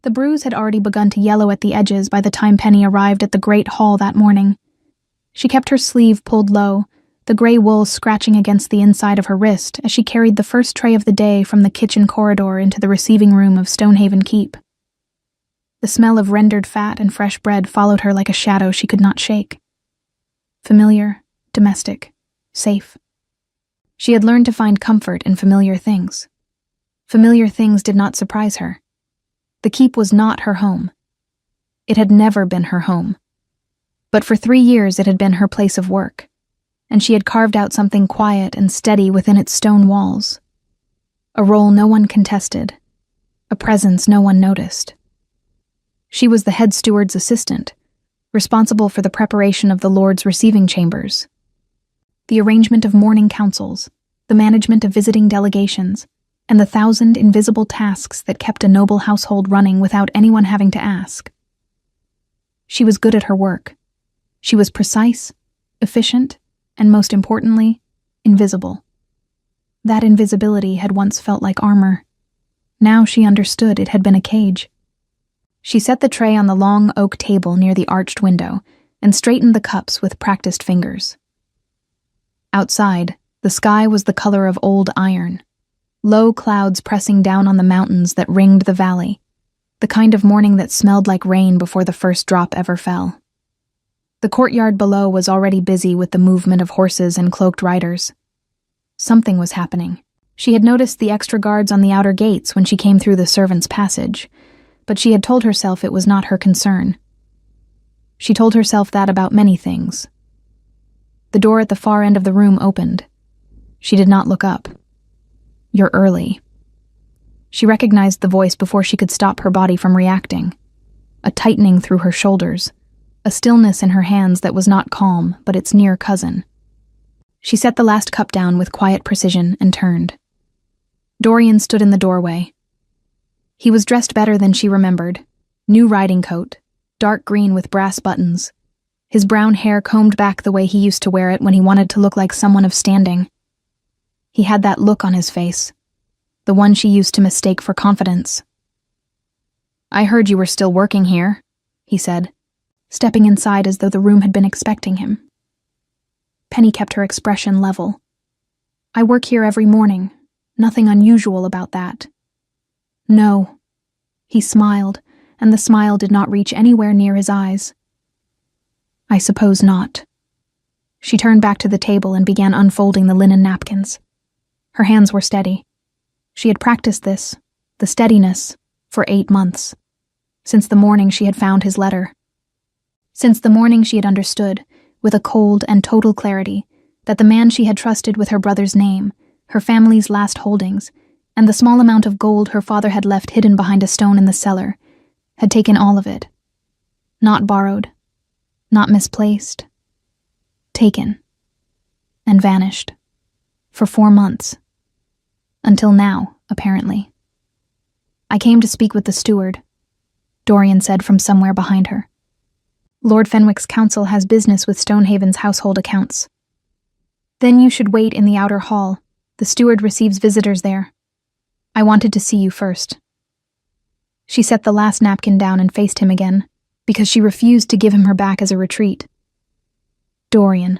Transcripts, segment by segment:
The bruise had already begun to yellow at the edges by the time Penny arrived at the great hall that morning. She kept her sleeve pulled low, the gray wool scratching against the inside of her wrist as she carried the first tray of the day from the kitchen corridor into the receiving room of Stonehaven Keep. The smell of rendered fat and fresh bread followed her like a shadow she could not shake. Familiar, domestic, safe. She had learned to find comfort in familiar things. Familiar things did not surprise her. The Keep was not her home. It had never been her home. But for 3 years it had been her place of work, and she had carved out something quiet and steady within its stone walls. A role no one contested, a presence no one noticed. She was the head steward's assistant, responsible for the preparation of the Lord's receiving chambers, the arrangement of morning councils, the management of visiting delegations, and the 1,000 invisible tasks that kept a noble household running without anyone having to ask. She was good at her work. She was precise, efficient, and most importantly, invisible. That invisibility had once felt like armor. Now she understood it had been a cage. She set the tray on the long oak table near the arched window and straightened the cups with practiced fingers. Outside, the sky was the color of old iron, low clouds pressing down on the mountains that ringed the valley, the kind of morning that smelled like rain before the first drop ever fell. The courtyard below was already busy with the movement of horses and cloaked riders. Something was happening. She had noticed the extra guards on the outer gates when she came through the servants' passage, but she had told herself it was not her concern. She told herself that about many things. The door at the far end of the room opened. She did not look up. "You're early." She recognized the voice before she could stop her body from reacting. A tightening through her shoulders, a stillness in her hands that was not calm, but its near cousin. She set the last cup down with quiet precision and turned. Dorian stood in the doorway. He was dressed better than she remembered. New riding coat, dark green with brass buttons. His brown hair combed back the way he used to wear it when he wanted to look like someone of standing. He had that look on his face, the one she used to mistake for confidence. "I heard you were still working here," he said, stepping inside as though the room had been expecting him. Penny kept her expression level. "I work here every morning. Nothing unusual about that." "No." He smiled, and the smile did not reach anywhere near his eyes. "I suppose not." She turned back to the table and began unfolding the linen napkins. Her hands were steady. She had practiced this, the steadiness, for 8 months, since the morning she had found his letter. Since the morning she had understood, with a cold and total clarity, that the man she had trusted with her brother's name, her family's last holdings, and the small amount of gold her father had left hidden behind a stone in the cellar, had taken all of it. Not borrowed, not misplaced. Taken. And vanished. For 4 months. Until now, apparently. "I came to speak with the steward," Dorian said from somewhere behind her. "Lord Fenwick's council has business with Stonehaven's household accounts. Then you should wait in the outer hall. The steward receives visitors there. I wanted to see you first." She set the last napkin down and faced him again, because she refused to give him her back as a retreat. "Dorian,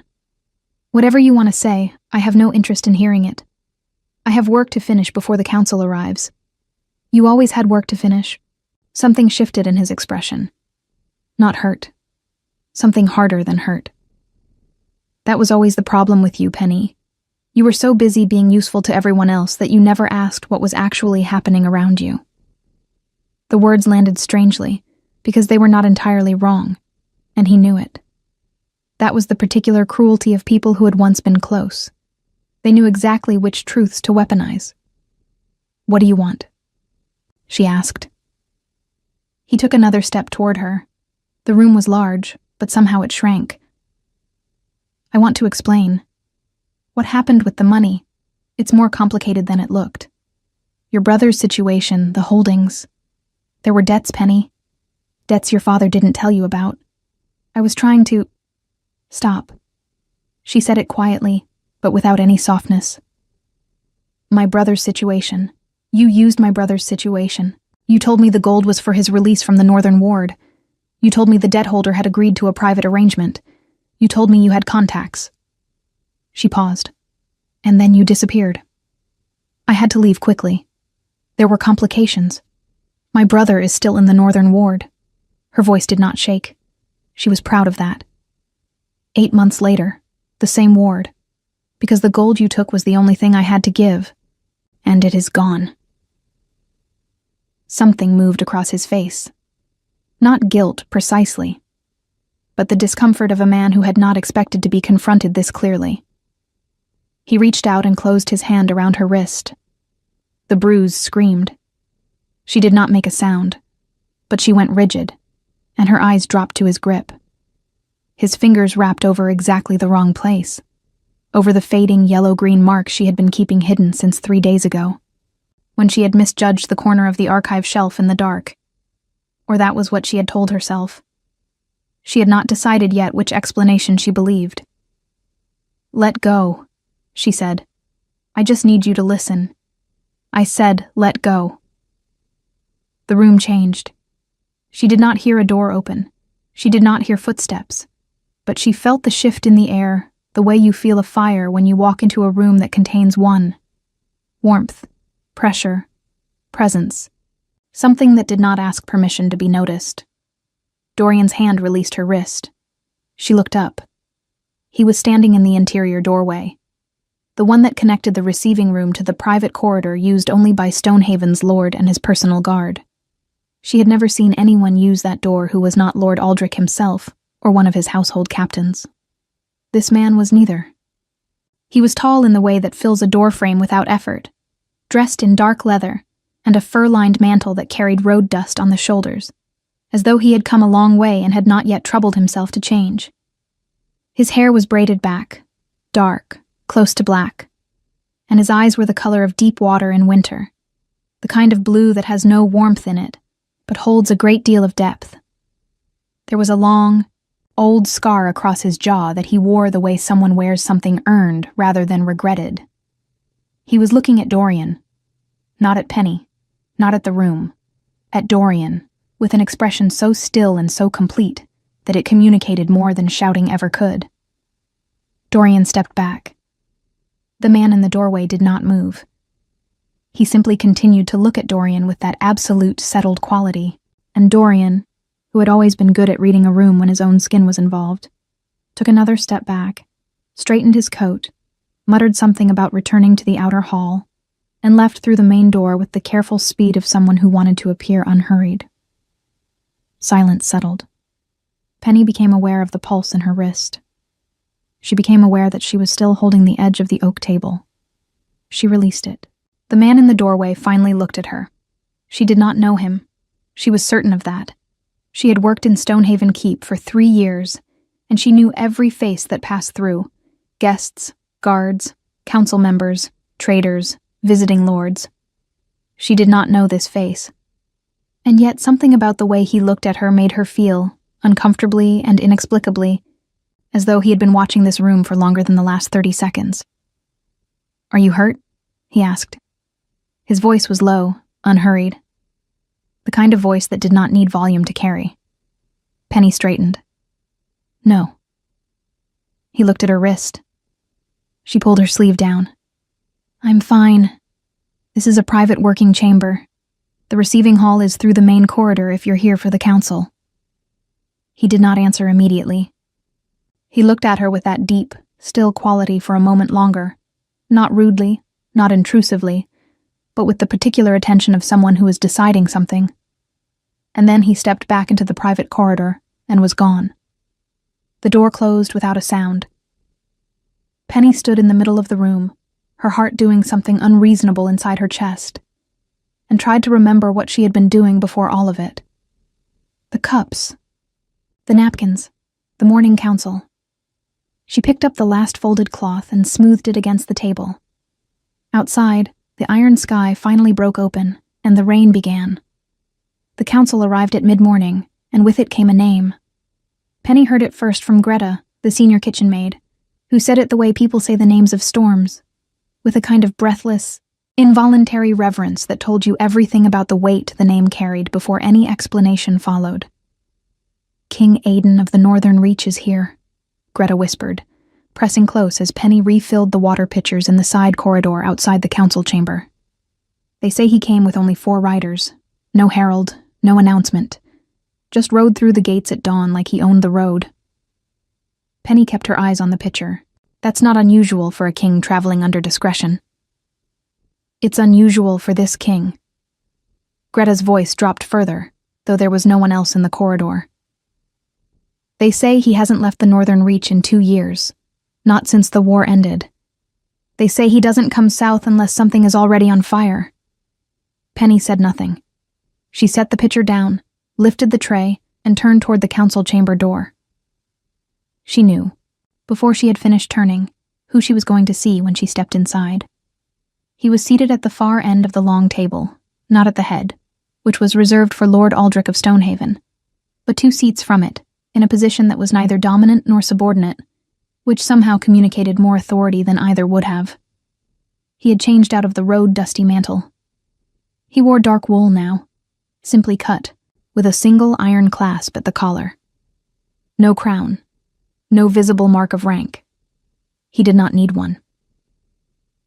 whatever you want to say, I have no interest in hearing it. I have work to finish before the council arrives." "You always had work to finish." Something shifted in his expression. Not hurt. Something harder than hurt. "That was always the problem with you, Penny. You were so busy being useful to everyone else that you never asked what was actually happening around you." The words landed strangely, because they were not entirely wrong, and he knew it. That was the particular cruelty of people who had once been close. They knew exactly which truths to weaponize. "What do you want?" she asked. He took another step toward her. The room was large, but somehow it shrank. "I want to explain. What happened with the money? It's more complicated than it looked. Your brother's situation, the holdings. There were debts, Penny. Debts your father didn't tell you about. I was trying to—" "Stop." She said it quietly, but without any softness. "My brother's situation. You used my brother's situation. You told me the gold was for his release from the Northern Ward. You told me the debt holder had agreed to a private arrangement. You told me you had contacts." She paused. "And then you disappeared. I had to leave quickly. There were complications. My brother is still in the Northern Ward." Her voice did not shake. She was proud of that. 8 months later, the same ward, because the gold you took was the only thing I had to give, and it is gone." Something moved across his face. Not guilt, precisely, but the discomfort of a man who had not expected to be confronted this clearly. He reached out and closed his hand around her wrist. The bruise screamed. She did not make a sound, but she went rigid, and her eyes dropped to his grip. His fingers wrapped over exactly the wrong place, over the fading yellow-green mark she had been keeping hidden since 3 days ago, when she had misjudged the corner of the archive shelf in the dark. Or that was what she had told herself. She had not decided yet which explanation she believed. "Let go," she said. "I just need you to listen. I said, let go." The room changed. She did not hear a door open. She did not hear footsteps. But she felt the shift in the air, the way you feel a fire when you walk into a room that contains one. Warmth, pressure, presence. Something that did not ask permission to be noticed. Dorian's hand released her wrist. She looked up. He was standing in the interior doorway, the one that connected the receiving room to the private corridor used only by Stonehaven's lord and his personal guard. She had never seen anyone use that door who was not Lord Aldrich himself or one of his household captains. This man was neither. He was tall in the way that fills a doorframe without effort, dressed in dark leather and a fur-lined mantle that carried road dust on the shoulders, as though he had come a long way and had not yet troubled himself to change. His hair was braided back, dark, close to black, and his eyes were the color of deep water in winter, the kind of blue that has no warmth in it, but holds a great deal of depth. There was a long, old scar across his jaw that he wore the way someone wears something earned rather than regretted. He was looking at Dorian, not at Penny, not at the room, at Dorian, with an expression so still and so complete that it communicated more than shouting ever could. Dorian stepped back. The man in the doorway did not move. He simply continued to look at Dorian with that absolute settled quality, and Dorian, who had always been good at reading a room when his own skin was involved, took another step back, straightened his coat, muttered something about returning to the outer hall, and left through the main door with the careful speed of someone who wanted to appear unhurried. Silence settled. Penny became aware of the pulse in her wrist. She became aware that she was still holding the edge of the oak table. She released it. The man in the doorway finally looked at her. She did not know him. She was certain of that. She had worked in Stonehaven Keep for 3 years, and she knew every face that passed through: guests, guards, council members, traders, visiting lords. She did not know this face. And yet something about the way he looked at her made her feel, uncomfortably and inexplicably, as though he had been watching this room for longer than the last 30 seconds. "Are you hurt?" he asked. His voice was low, unhurried. The kind of voice that did not need volume to carry. Penny straightened. "No." He looked at her wrist. She pulled her sleeve down. "I'm fine. This is a private working chamber. The receiving hall is through the main corridor if you're here for the council." He did not answer immediately. He looked at her with that deep, still quality for a moment longer, not rudely, not intrusively, but with the particular attention of someone who is deciding something. And then he stepped back into the private corridor and was gone. The door closed without a sound. Penny stood in the middle of the room, her heart doing something unreasonable inside her chest, and tried to remember what she had been doing before all of it. The cups, the napkins, the morning council. She picked up the last folded cloth and smoothed it against the table. Outside, the iron sky finally broke open, and the rain began. The council arrived at mid-morning, and with it came a name. Penny heard it first from Greta, the senior kitchen maid, who said it the way people say the names of storms, with a kind of breathless, Involuntary reverence that told you everything about the weight the name carried before any explanation followed. "King Aidan of the Northern Reach is here," Greta whispered, pressing close as Penny refilled the water pitchers in the side corridor outside the council chamber. "They say he came with only 4 riders. No herald, no announcement. Just rode through the gates at dawn like he owned the road." Penny kept her eyes on the pitcher. That's not unusual for a king traveling under discretion. "It's unusual for this king." Greta's voice dropped further, though there was no one else in the corridor. "They say he hasn't left the Northern Reach in 2 years, not since the war ended. They say he doesn't come south unless something is already on fire." Penny said nothing. She set the pitcher down, lifted the tray, and turned toward the council chamber door. She knew, before she had finished turning, who she was going to see when she stepped inside. He was seated at the far end of the long table, not at the head, which was reserved for Lord Aldrich of Stonehaven, but 2 seats from it, in a position that was neither dominant nor subordinate, which somehow communicated more authority than either would have. He had changed out of the road-dusty mantle. He wore dark wool now, simply cut, with a single iron clasp at the collar. No crown, no visible mark of rank. He did not need one.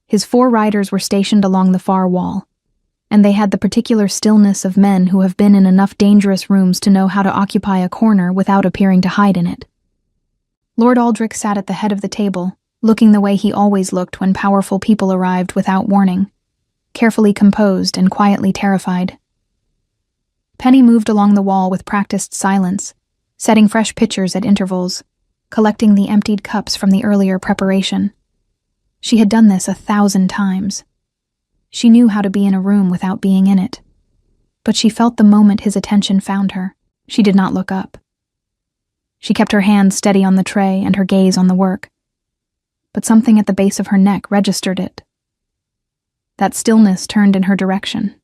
His 4 riders were stationed along the far wall, and they had the particular stillness of men who have been in enough dangerous rooms to know how to occupy a corner without appearing to hide in it. Lord Aldrich sat at the head of the table, looking the way he always looked when powerful people arrived without warning, carefully composed and quietly terrified. Penny moved along the wall with practiced silence, setting fresh pitchers at intervals, collecting the emptied cups from the earlier preparation. She had done this 1,000 times. She knew how to be in a room without being in it. But she felt the moment his attention found her, she did not look up. She kept her hands steady on the tray and her gaze on the work. But something at the base of her neck registered it. That stillness turned in her direction.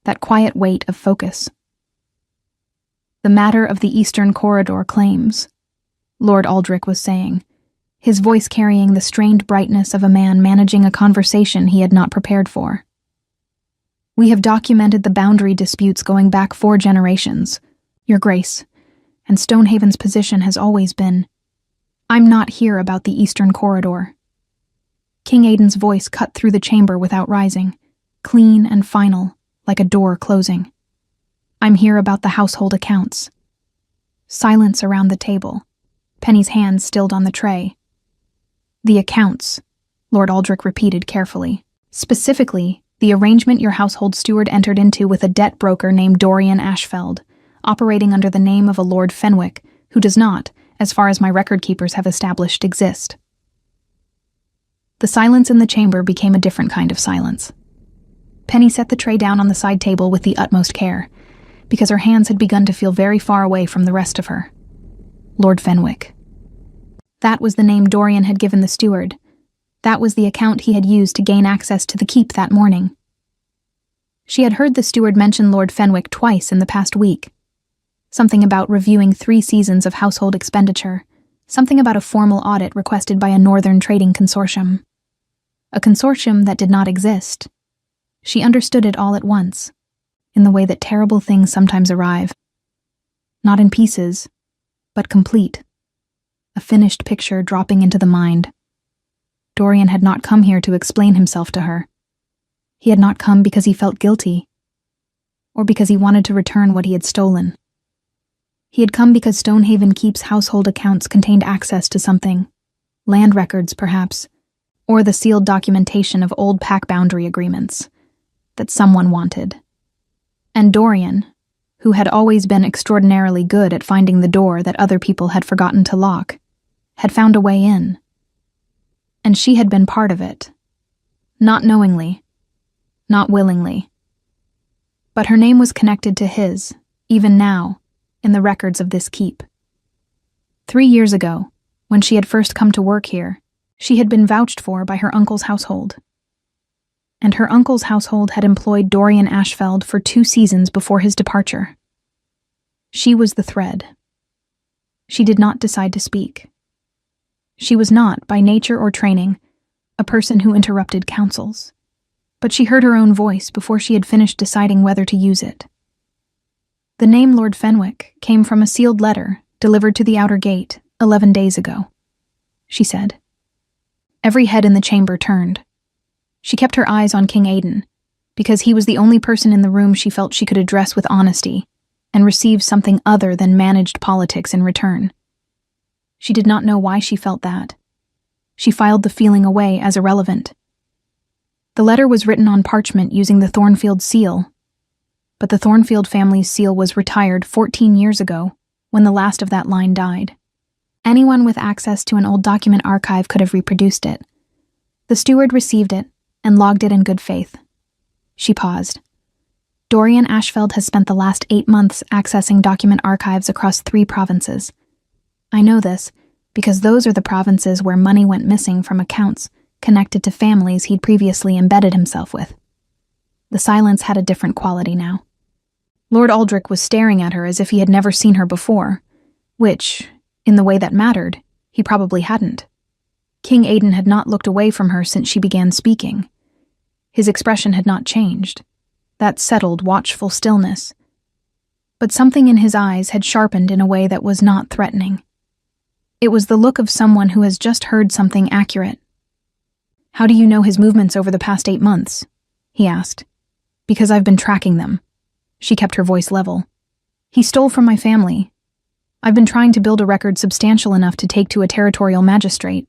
That quiet weight of focus. "The matter of the Eastern Corridor claims," Lord Aldrich was saying, his voice carrying the strained brightness of a man managing a conversation he had not prepared for. "We have documented the boundary disputes going back 4 generations, Your Grace, and Stonehaven's position has always been, I'm not here about the Eastern Corridor." King Aidan's voice cut through the chamber without rising, clean and final, like a door closing. "I'm here about the household accounts." Silence around the table, Penny's hands stilled on the tray. "The accounts," Lord Aldrich repeated carefully. "Specifically, the arrangement your household steward entered into with a debt broker named Dorian Ashfeld, operating under the name of a Lord Fenwick, who does not, as far as my record keepers have established, exist." The silence in the chamber became a different kind of silence. Penny set the tray down on the side table with the utmost care, because her hands had begun to feel very far away from the rest of her. Lord Fenwick. That was the name Dorian had given the steward. That was the account he had used to gain access to the keep that morning. She had heard the steward mention Lord Fenwick twice in the past week. Something about reviewing 3 seasons of household expenditure, something about a formal audit requested by a northern trading consortium. A consortium that did not exist. She understood it all at once, in the way that terrible things sometimes arrive. Not in pieces, but complete. A finished picture dropping into the mind. Dorian had not come here to explain himself to her. He had not come because he felt guilty, or because he wanted to return what he had stolen. He had come because Stonehaven Keep's household accounts contained access to something, land records perhaps, or the sealed documentation of old pack boundary agreements, that someone wanted. And Dorian, who had always been extraordinarily good at finding the door that other people had forgotten to lock, had found a way in. And she had been part of it. Not knowingly, not willingly. But her name was connected to his, even now, in the records of this keep. 3 years ago, when she had first come to work here, she had been vouched for by her uncle's household. And her uncle's household had employed Dorian Ashfeld for 2 seasons before his departure. She was the thread. She did not decide to speak. She was not, by nature or training, a person who interrupted councils. but she heard her own voice before she had finished deciding whether to use it. The name Lord Fenwick came from a sealed letter delivered to the outer gate 11 days ago, she said. Every head in the chamber turned. She kept her eyes on King Aidan, because he was the only person in the room she felt she could address with honesty and receive something other than managed politics in return. She did not know why she felt that. She filed the feeling away as irrelevant. The letter was written on parchment using the Thornfield seal, but the Thornfield family's seal was retired 14 years ago when the last of that line died. Anyone with access to an old document archive could have reproduced it. The steward received it and logged it in good faith. She paused. Dorian Ashfeld has spent the last 8 months accessing document archives across 3 provinces. I know this because those are the provinces where money went missing from accounts connected to families he'd previously embedded himself with. The silence had a different quality now. Lord Aldrich was staring at her as if he had never seen her before, which, in the way that mattered, he probably hadn't. King Aidan had not looked away from her since she began speaking. His expression had not changed, that settled, watchful stillness. But something in his eyes had sharpened in a way that was not threatening. It was the look of someone who has just heard something accurate. "How do you know his movements over the past 8 months?" he asked. "Because I've been tracking them." She kept her voice level. "He stole from my family. I've been trying to build a record substantial enough to take to a territorial magistrate.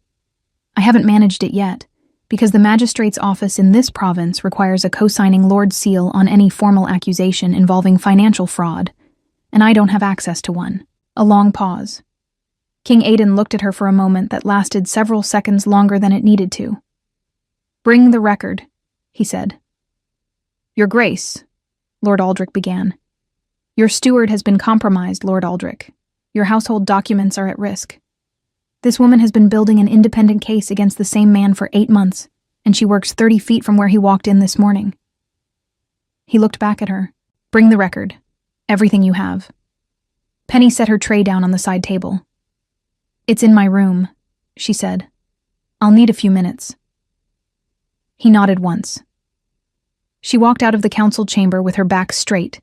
I haven't managed it yet, because the magistrate's office in this province requires a co-signing Lord's seal on any formal accusation involving financial fraud, and I don't have access to one." A long pause. King Aidan looked at her for a moment that lasted several seconds longer than it needed to. "Bring the record," he said. "Your Grace," Lord Aldrich began. "Your steward has been compromised, Lord Aldrich. Your household documents are at risk. This woman has been building an independent case against the same man for 8 months, and she works 30 feet from where he walked in this morning." He looked back at her. "Bring the record. Everything you have." Penny set her tray down on the side table. "It's in my room," she said. "I'll need a few minutes." He nodded once. She walked out of the council chamber with her back straight,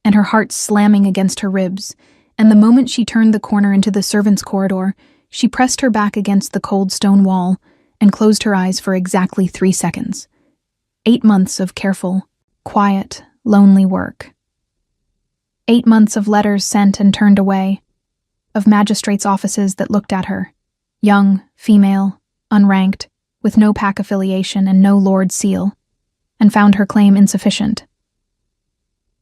and her heart slamming against her ribs, and the moment she turned the corner into the servants' corridor, she pressed her back against the cold stone wall and closed her eyes for exactly 3 seconds. 8 months of careful, quiet, lonely work. 8 months of letters sent and turned away, of magistrates' offices that looked at her, young, female, unranked, with no pack affiliation and no lord seal, and found her claim insufficient.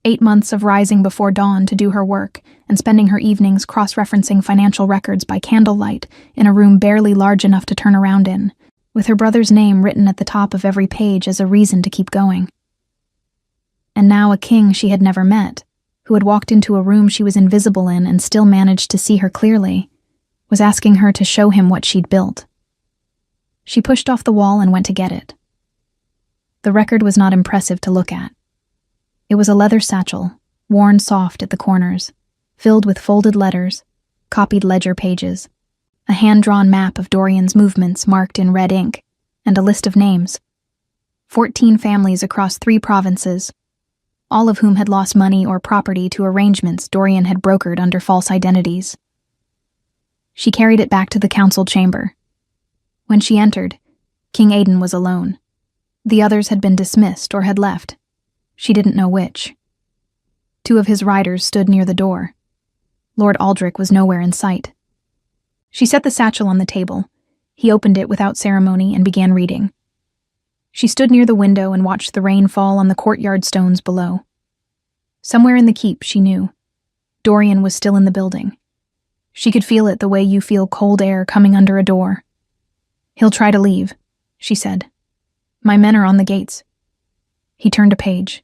8 months of rising before dawn to do her work and spending her evenings cross-referencing financial records by candlelight in a room barely large enough to turn around in, with her brother's name written at the top of every page as a reason to keep going. And now a king she had never met, who had walked into a room she was invisible in and still managed to see her clearly, was asking her to show him what she'd built. She pushed off the wall and went to get it. The record was not impressive to look at. It was a leather satchel, worn soft at the corners, filled with folded letters, copied ledger pages, a hand-drawn map of Dorian's movements marked in red ink, and a list of names. 14 families across 3 provinces, all of whom had lost money or property to arrangements Dorian had brokered under false identities. She carried it back to the council chamber. When she entered, King Aidan was alone. The others had been dismissed or had left. She didn't know which. 2 of his riders stood near the door. Lord Aldrich was nowhere in sight. She set the satchel on the table. He opened it without ceremony and began reading. She stood near the window and watched the rain fall on the courtyard stones below. Somewhere in the keep, she knew, Dorian was still in the building. She could feel it the way you feel cold air coming under a door. "He'll try to leave," she said. "My men are on the gates." He turned a page.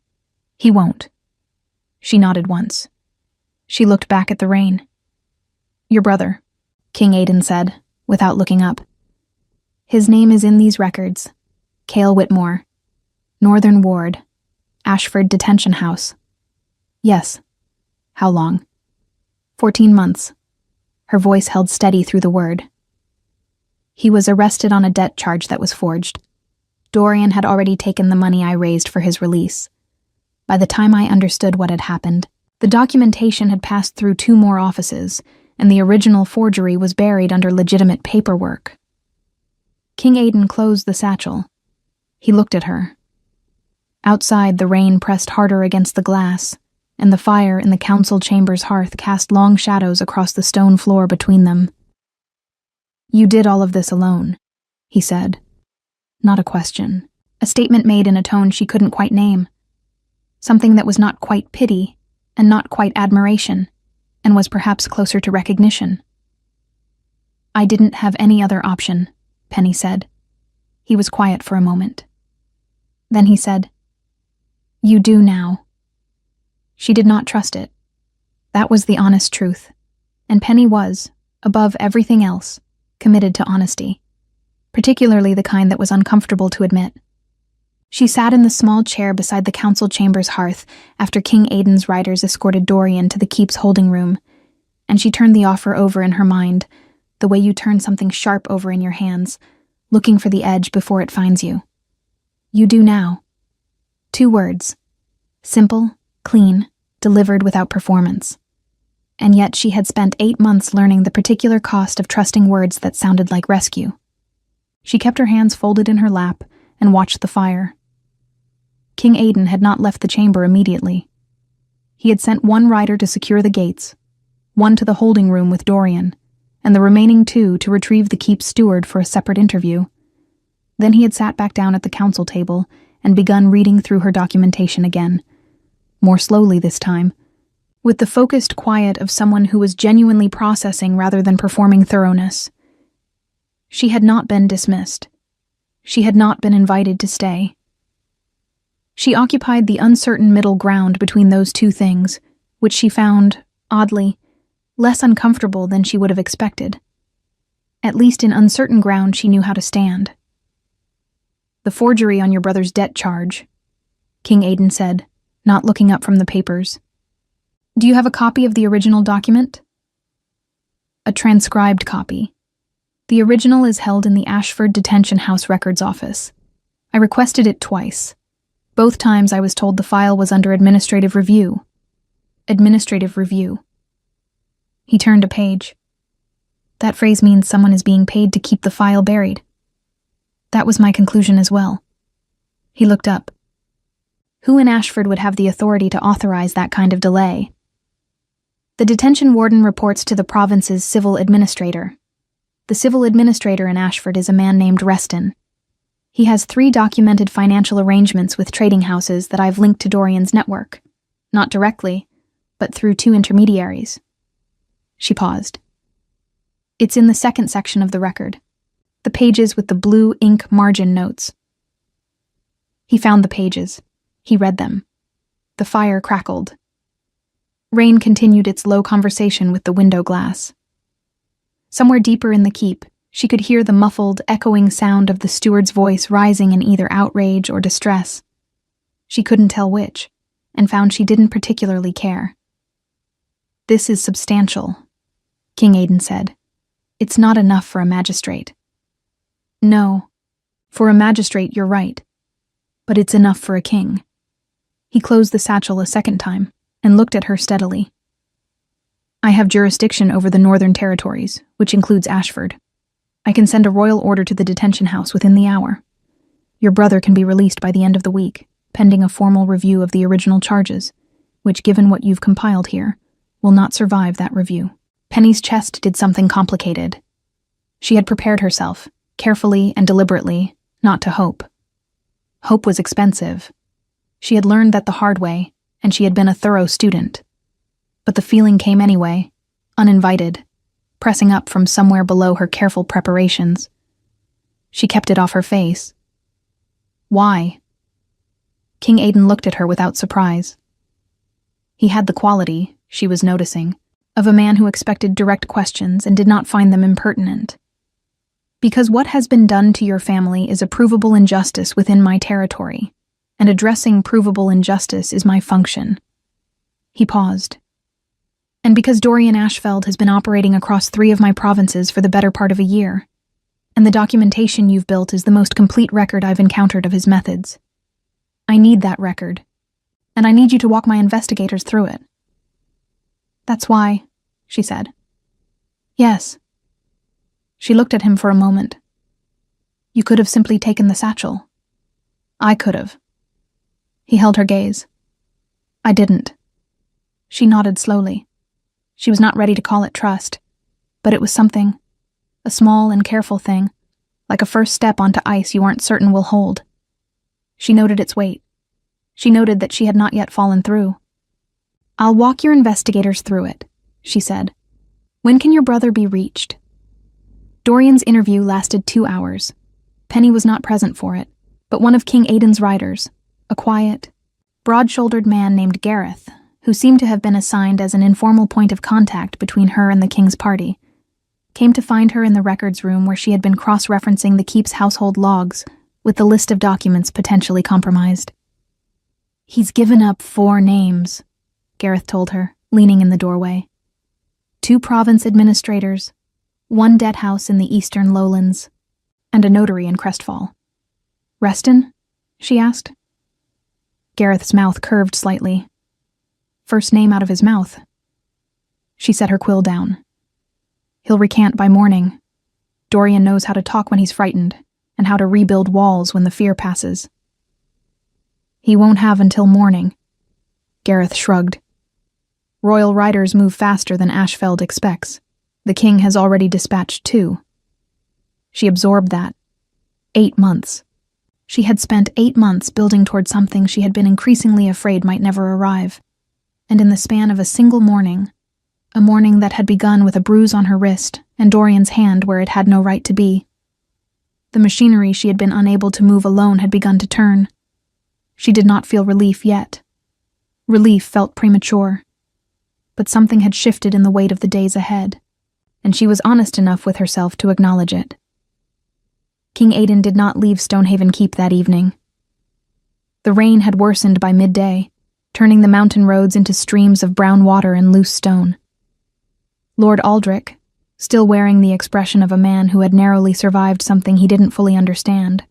"He won't." She nodded once. She looked back at the rain. "Your brother," King Aidan said, without looking up. "His name is in these records. Cale Whitmore. Northern Ward. Ashford Detention House." "Yes." "How long?" 14 months. Her voice held steady through the word. "He was arrested on a debt charge that was forged. Dorian had already taken the money I raised for his release. By the time I understood what had happened, the documentation had passed through 2 more offices, and the original forgery was buried under legitimate paperwork. King Aidan closed the satchel. He looked at her. Outside, the rain pressed harder against the glass, and the fire in the council chamber's hearth cast long shadows across the stone floor between them. "You did all of this alone," he said. Not a question. A statement made in a tone she couldn't quite name. Something that was not quite pity, and not quite admiration, and was perhaps closer to recognition. "I didn't have any other option," Penny said. He was quiet for a moment. Then he said, "You do now." She did not trust it. That was the honest truth, and Penny was, above everything else, committed to honesty, particularly the kind that was uncomfortable to admit. She sat in the small chair beside the council chamber's hearth after King Aidan's riders escorted Dorian to the keep's holding room, and she turned the offer over in her mind, the way you turn something sharp over in your hands, looking for the edge before it finds you. You do now. 2 words. Simple, clean, delivered without performance. And yet she had spent 8 months learning the particular cost of trusting words that sounded like rescue. She kept her hands folded in her lap and watched the fire. King Aidan had not left the chamber immediately. He had sent 1 rider to secure the gates, 1 to the holding room with Dorian, and the remaining 2 to retrieve the keep's steward for a separate interview. Then he had sat back down at the council table and begun reading through her documentation again, more slowly this time, with the focused quiet of someone who was genuinely processing rather than performing thoroughness. She had not been dismissed. She had not been invited to stay. She occupied the uncertain middle ground between those 2 things, which she found, oddly, less uncomfortable than she would have expected. At least in uncertain ground she knew how to stand. "The forgery on your brother's debt charge," King Aidan said, not looking up from the papers. "Do you have a copy of the original document?" "A transcribed copy. The original is held in the Ashford Detention House Records Office. I requested it twice. Both times I was told the file was under administrative review." Administrative review. He turned a page. That phrase means someone is being paid to keep the file buried. That was my conclusion as well. He looked up. Who in Ashford would have the authority to authorize that kind of delay? "The detention warden reports to the province's civil administrator. The civil administrator in Ashford is a man named Reston. He has 3 documented financial arrangements with trading houses that I've linked to Dorian's network. Not directly, but through 2 intermediaries." She paused. "It's in the 2nd section of the record. The pages with the blue ink margin notes." He found the pages. He read them. The fire crackled. Rain continued its low conversation with the window glass. Somewhere deeper in the keep, she could hear the muffled, echoing sound of the steward's voice rising in either outrage or distress. She couldn't tell which, and found she didn't particularly care. "This is substantial," King Aidan said. "It's not enough for a magistrate." "No, for a magistrate you're right, but it's enough for a king." He closed the satchel a 2nd time and looked at her steadily. "I have jurisdiction over the Northern Territories, which includes Ashford. I can send a royal order to the detention house within the hour. Your brother can be released by the end of the week, pending a formal review of the original charges, which, given what you've compiled here, will not survive that review." Penny's chest did something complicated. She had prepared herself, carefully and deliberately, not to hope. Hope was expensive. She had learned that the hard way, and she had been a thorough student. But the feeling came anyway, uninvited, pressing up from somewhere below her careful preparations. She kept it off her face. "Why?" King Aidan looked at her without surprise. He had the quality, she was noticing, of a man who expected direct questions and did not find them impertinent. "Because what has been done to your family is a provable injustice within my territory, and addressing provable injustice is my function." He paused. "And because Dorian Ashfeld has been operating across 3 of my provinces for the better part of a year. and the documentation you've built is the most complete record I've encountered of his methods. I need that record, and I need you to walk my investigators through it." "That's why," she said. "Yes." She looked at him for a moment. "You could have simply taken the satchel." "I could have." He held her gaze. "I didn't." She nodded slowly. She was not ready to call it trust, but it was something, a small and careful thing, like a first step onto ice you aren't certain will hold. She noted its weight. She noted that she had not yet fallen through. "I'll walk your investigators through it," she said. "When can your brother be reached?" Dorian's interview lasted 2 hours. Penny was not present for it, but one of King Aidan's riders, a quiet, broad-shouldered man named Gareth, who seemed to have been assigned as an informal point of contact between her and the king's party, came to find her in the records room where she had been cross-referencing the keep's household logs with the list of documents potentially compromised. "He's given up 4 names, Gareth told her, leaning in the doorway. 2 province administrators, 1 debt house in the eastern lowlands, and a notary in Crestfall. "Reston?" she asked. Gareth's mouth curved slightly. First name out of his mouth. She set her quill down. "He'll recant by morning. Dorian knows how to talk when he's frightened, and how to rebuild walls when the fear passes." "He won't have until morning." Gareth shrugged. "Royal riders move faster than Ashfeld expects. The king has already dispatched 2. She absorbed that. 8 months. She had spent 8 months building toward something she had been increasingly afraid might never arrive. And in the span of a single morning, a morning that had begun with a bruise on her wrist and Dorian's hand where it had no right to be, the machinery she had been unable to move alone had begun to turn. She did not feel relief yet. Relief felt premature. But something had shifted in the weight of the days ahead, and she was honest enough with herself to acknowledge it. King Aidan did not leave Stonehaven Keep that evening. The rain had worsened by midday, turning the mountain roads into streams of brown water and loose stone. Lord Aldrich, still wearing the expression of a man who had narrowly survived something he didn't fully understand,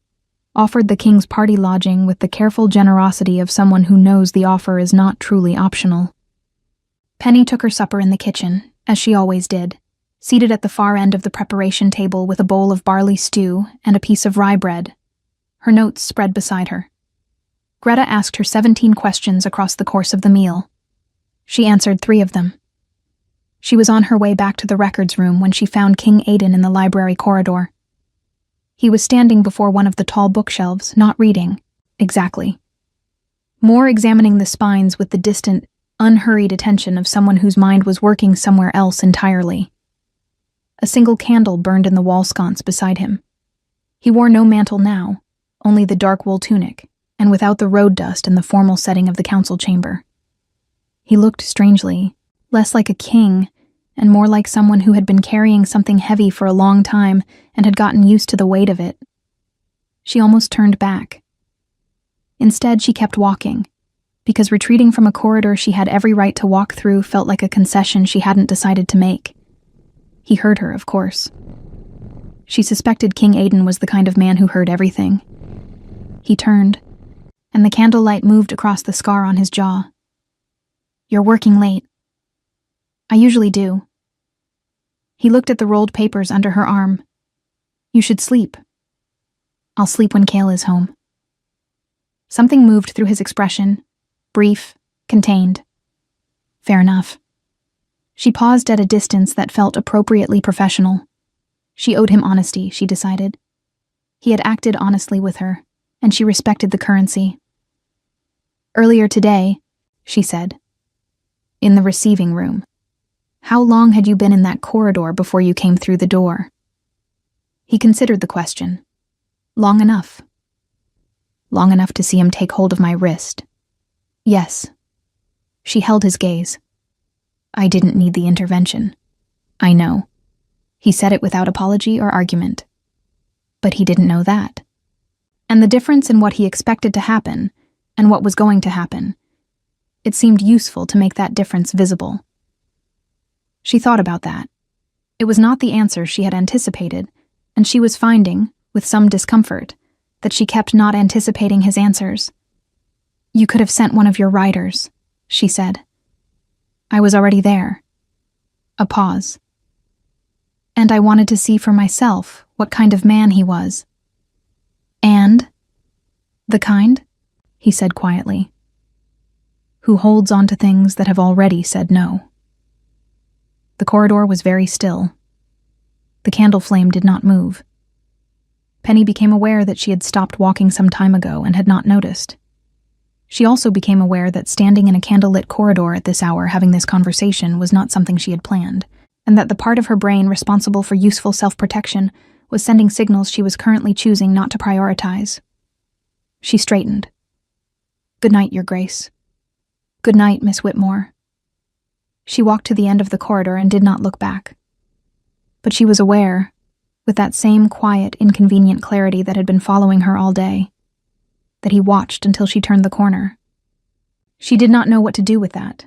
offered the king's party lodging with the careful generosity of someone who knows the offer is not truly optional. Penny took her supper in the kitchen, as she always did, seated at the far end of the preparation table with a bowl of barley stew and a piece of rye bread, her notes spread beside her. Greta asked her 17 questions across the course of the meal. She answered 3 of them. She was on her way back to the records room when she found King Aidan in the library corridor. He was standing before one of the tall bookshelves, not reading, exactly. More examining the spines with the distant, unhurried attention of someone whose mind was working somewhere else entirely. A single candle burned in the wall sconce beside him. He wore no mantle now, only the dark wool tunic, and without the road dust and the formal setting of the council chamber. He looked strangely, less like a king, and more like someone who had been carrying something heavy for a long time and had gotten used to the weight of it. She almost turned back. Instead, she kept walking, because retreating from a corridor she had every right to walk through felt like a concession she hadn't decided to make. He heard her, of course. She suspected King Aidan was the kind of man who heard everything. He turned, and the candlelight moved across the scar on his jaw. "You're working late." "I usually do." He looked at the rolled papers under her arm. "You should sleep." "I'll sleep when Kale is home." Something moved through his expression, brief, contained. Fair enough. She paused at a distance that felt appropriately professional. She owed him honesty, she decided. He had acted honestly with her, and she respected the currency. "Earlier today," she said, "in the receiving room. How long had you been in that corridor before you came through the door?" He considered the question. "Long enough." "Long enough to see him take hold of my wrist." "Yes." She held his gaze. "I didn't need the intervention. I know." He said it without apology or argument. But he didn't know that. And the difference in what he expected to happen and what was going to happen, it seemed useful to make that difference visible. She thought about that. It was not the answer she had anticipated, and she was finding, with some discomfort, that she kept not anticipating his answers. "You could have sent one of your riders," she said. "I was already there." A pause. "And I wanted to see for myself what kind of man he was." "And?" "The kind," he said quietly, "who holds on to things that have already said no." The corridor was very still. The candle flame did not move. Penny became aware that she had stopped walking some time ago and had not noticed. She also became aware that standing in a candlelit corridor at this hour having this conversation was not something she had planned, and that the part of her brain responsible for useful self-protection was sending signals she was currently choosing not to prioritize. She straightened. "Good night, Your Grace." "Good night, Miss Whitmore." She walked to the end of the corridor and did not look back. But she was aware, with that same quiet, inconvenient clarity that had been following her all day, that he watched until she turned the corner. She did not know what to do with that.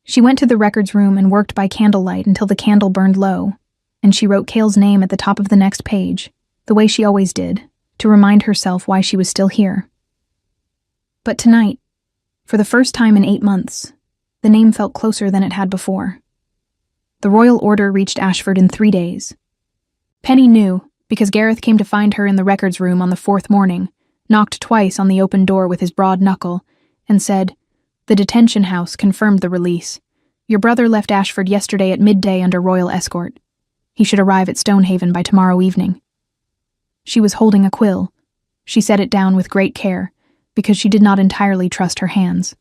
She went to the records room and worked by candlelight until the candle burned low, and she wrote Cale's name at the top of the next page, the way she always did, to remind herself why she was still here. But tonight, for the first time in 8 months, the name felt closer than it had before. The royal order reached Ashford in 3 days. Penny knew, because Gareth came to find her in the records room on the 4th morning, knocked twice on the open door with his broad knuckle, and said, "The detention house confirmed the release. Your brother left Ashford yesterday at midday under royal escort. He should arrive at Stonehaven by tomorrow evening." She was holding a quill. She set it down with great care, because she did not entirely trust her hands.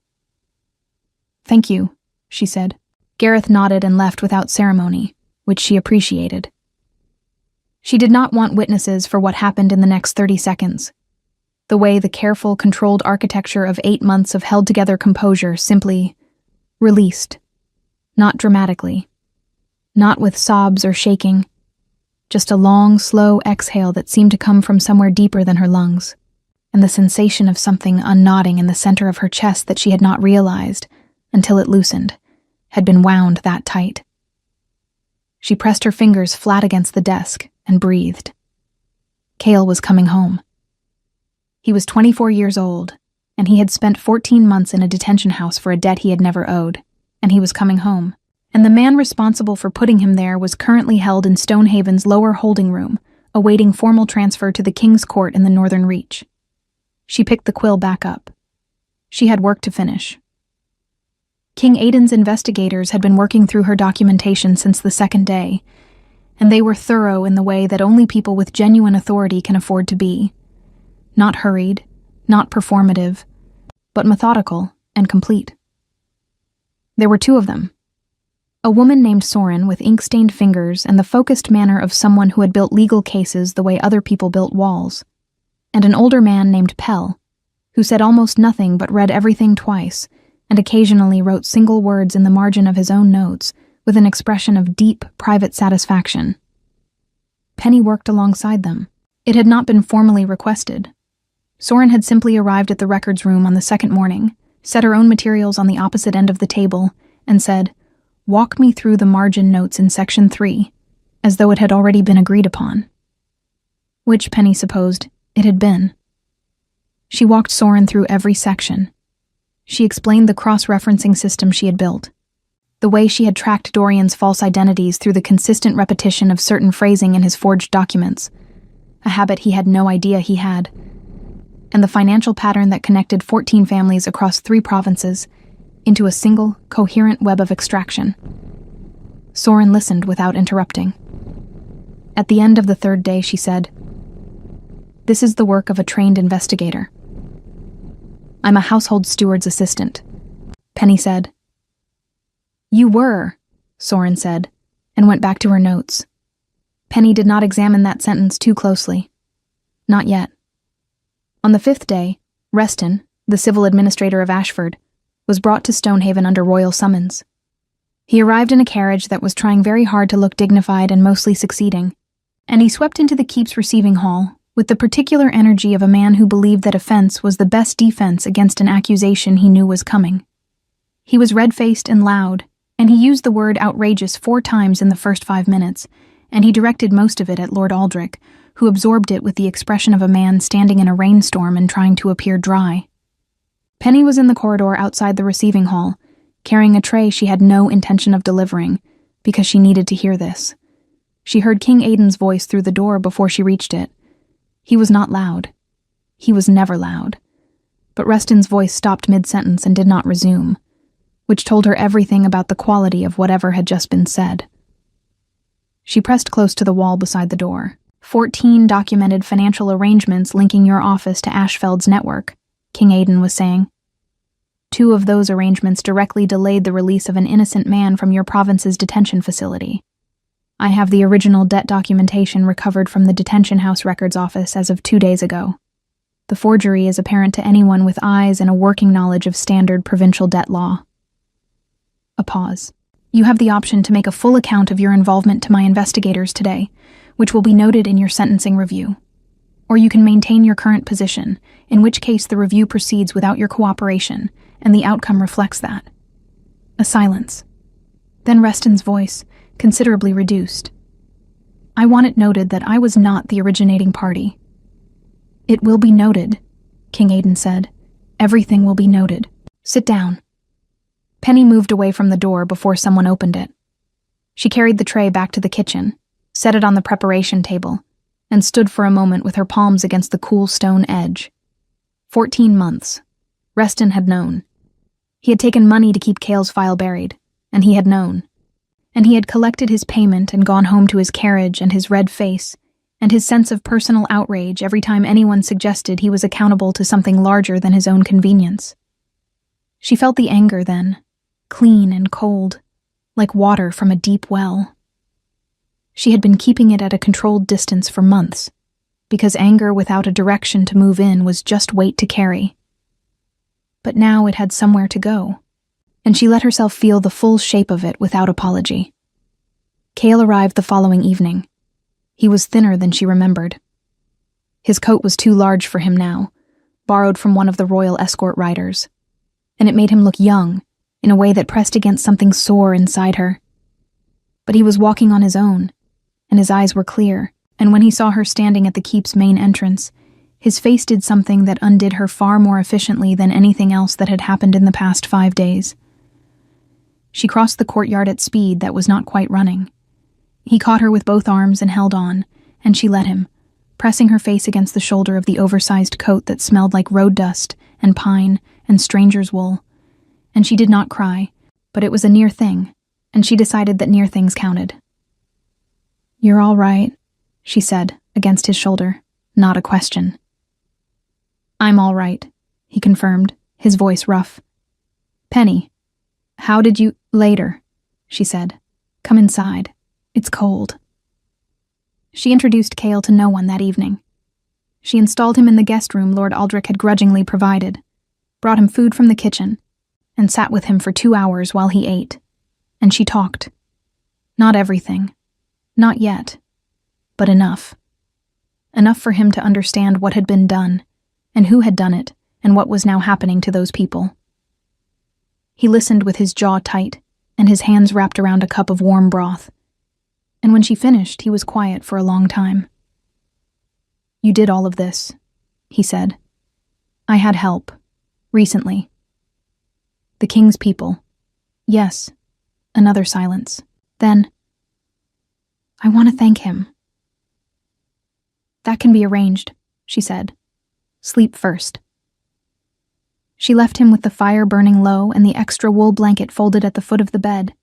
"Thank you," she said. Gareth nodded and left without ceremony, which she appreciated. She did not want witnesses for what happened in the next 30 seconds. The way the careful, controlled architecture of 8 months of held-together composure simply released. Not dramatically. Not with sobs or shaking. Just a long, slow exhale that seemed to come from somewhere deeper than her lungs, and the sensation of something unknotting in the center of her chest that she had not realized, until it loosened, had been wound that tight. She pressed her fingers flat against the desk and breathed. Cale was coming home. He was 24 years old, and he had spent 14 months in a detention house for a debt he had never owed, and he was coming home. And the man responsible for putting him there was currently held in Stonehaven's lower holding room, awaiting formal transfer to the King's Court in the Northern Reach. She picked the quill back up. She had work to finish. King Aidan's investigators had been working through her documentation since the 2nd day, and they were thorough in the way that only people with genuine authority can afford to be. Not hurried, not performative, but methodical and complete. There were 2 of them. A woman named Soren with ink-stained fingers and the focused manner of someone who had built legal cases the way other people built walls, and an older man named Pell, who said almost nothing but read everything twice and occasionally wrote single words in the margin of his own notes with an expression of deep, private satisfaction. Penny worked alongside them. It had not been formally requested. Soren had simply arrived at the records room on the 2nd morning, set her own materials on the opposite end of the table, and said, "Walk me through the margin notes in Section 3, as though it had already been agreed upon." Which Penny supposed it had been. She walked Soren through every section. She explained the cross-referencing system she had built, the way she had tracked Dorian's false identities through the consistent repetition of certain phrasing in his forged documents, a habit he had no idea he had, and the financial pattern that connected 14 families across 3 provinces into a single, coherent web of extraction. Soren listened without interrupting. At the end of the 3rd day, she said, "This is the work of a trained investigator." "I'm a household steward's assistant," Penny said. "You were," Soren said, and went back to her notes. Penny did not examine that sentence too closely. Not yet. On the 5th day, Reston, the civil administrator of Ashford, was brought to Stonehaven under royal summons. He arrived in a carriage that was trying very hard to look dignified and mostly succeeding, and he swept into the keep's receiving hall with the particular energy of a man who believed that offense was the best defense against an accusation he knew was coming. He was red-faced and loud, and he used the word outrageous 4 times in the first 5 minutes, and he directed most of it at Lord Aldrich, who absorbed it with the expression of a man standing in a rainstorm and trying to appear dry. Penny was in the corridor outside the receiving hall, carrying a tray she had no intention of delivering, because she needed to hear this. She heard King Aidan's voice through the door before she reached it. He was not loud. He was never loud. But Reston's voice stopped mid-sentence and did not resume, which told her everything about the quality of whatever had just been said. She pressed close to the wall beside the door. 14 documented financial arrangements linking your office to Ashfeld's network, King Aidan was saying. 2 of those arrangements directly delayed the release of an innocent man from your province's detention facility. I have the original debt documentation recovered from the detention house records office as of 2 days ago. The forgery is apparent to anyone with eyes and a working knowledge of standard provincial debt law. A pause. You have the option to make a full account of your involvement to my investigators today, which will be noted in your sentencing review. Or you can maintain your current position, in which case the review proceeds without your cooperation, and the outcome reflects that. A silence. Then Reston's voice, considerably reduced. I want it noted that I was not the originating party. It will be noted, King Aidan said. Everything will be noted. Sit down. Penny moved away from the door before someone opened it. She carried the tray back to the kitchen, set it on the preparation table, and stood for a moment with her palms against the cool stone edge. 14 months. Reston had known. He had taken money to keep Cale's file buried, and he had known. And he had collected his payment and gone home to his carriage and his red face, and his sense of personal outrage every time anyone suggested he was accountable to something larger than his own convenience. She felt the anger then, clean and cold, like water from a deep well. She had been keeping it at a controlled distance for months, because anger without a direction to move in was just weight to carry. But now it had somewhere to go, and she let herself feel the full shape of it without apology. Cale arrived the following evening. He was thinner than she remembered. His coat was too large for him now, borrowed from one of the royal escort riders, and it made him look young, in a way that pressed against something sore inside her. But he was walking on his own, and his eyes were clear, and when he saw her standing at the keep's main entrance, his face did something that undid her far more efficiently than anything else that had happened in the past 5 days. She crossed the courtyard at speed that was not quite running. He caught her with both arms and held on, and she let him, pressing her face against the shoulder of the oversized coat that smelled like road dust and pine and stranger's wool. And she did not cry, but it was a near thing, and she decided that near things counted. "You're all right," she said, against his shoulder, not a question. "I'm all right," he confirmed, his voice rough. "Penny, how did you—" "Later," she said. "Come inside. It's cold." She introduced Cale to no one that evening. She installed him in the guest room Lord Aldrich had grudgingly provided, brought him food from the kitchen, and sat with him for 2 hours while he ate. And she talked. Not everything. Not yet. But enough. Enough for him to understand what had been done, and who had done it, and what was now happening to those people. He listened with his jaw tight, and his hands wrapped around a cup of warm broth. And when she finished, he was quiet for a long time. "You did all of this," he said. "I had help. Recently. The king's people." "Yes." Another silence. Then, "I want to thank him." "That can be arranged," she said. "Sleep first." She left him with the fire burning low and the extra wool blanket folded at the foot of the bed,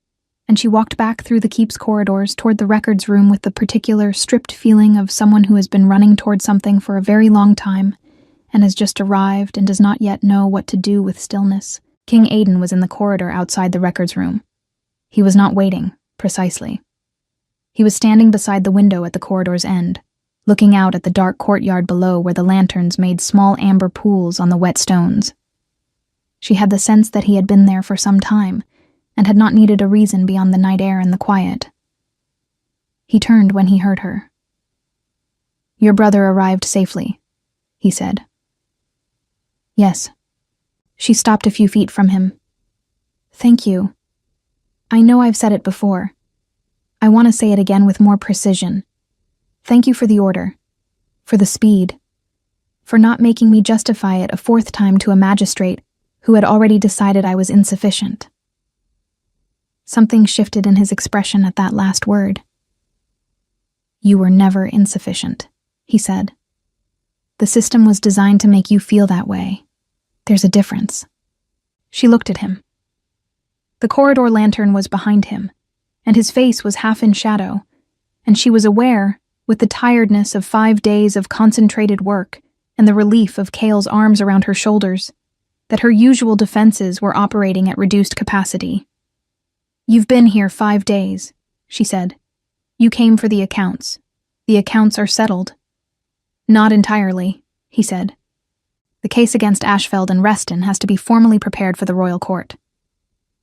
and she walked back through the keep's corridors toward the records room with the particular stripped feeling of someone who has been running toward something for a very long time and has just arrived and does not yet know what to do with stillness. King Aidan was in the corridor outside the records room. He was not waiting, precisely. He was standing beside the window at the corridor's end, looking out at the dark courtyard below where the lanterns made small amber pools on the wet stones. She had the sense that he had been there for some time, and had not needed a reason beyond the night air and the quiet. He turned when he heard her. "Your brother arrived safely," he said. "Yes." She stopped a few feet from him. "Thank you. I know I've said it before. I want to say it again with more precision. Thank you for the order, for the speed, for not making me justify it a fourth time to a magistrate who had already decided I was insufficient. Something shifted in his expression at that last word. You were never insufficient, he said. The system was designed to make you feel that way. There's a difference. She looked at him. The corridor lantern was behind him, and his face was half in shadow, and she was aware, with the tiredness of 5 days of concentrated work and the relief of Cale's arms around her shoulders, that her usual defenses were operating at reduced capacity. You've been here 5 days, she said. You came for the accounts. The accounts are settled. Not entirely, he said. The case against Ashfeld and Reston has to be formally prepared for the royal court.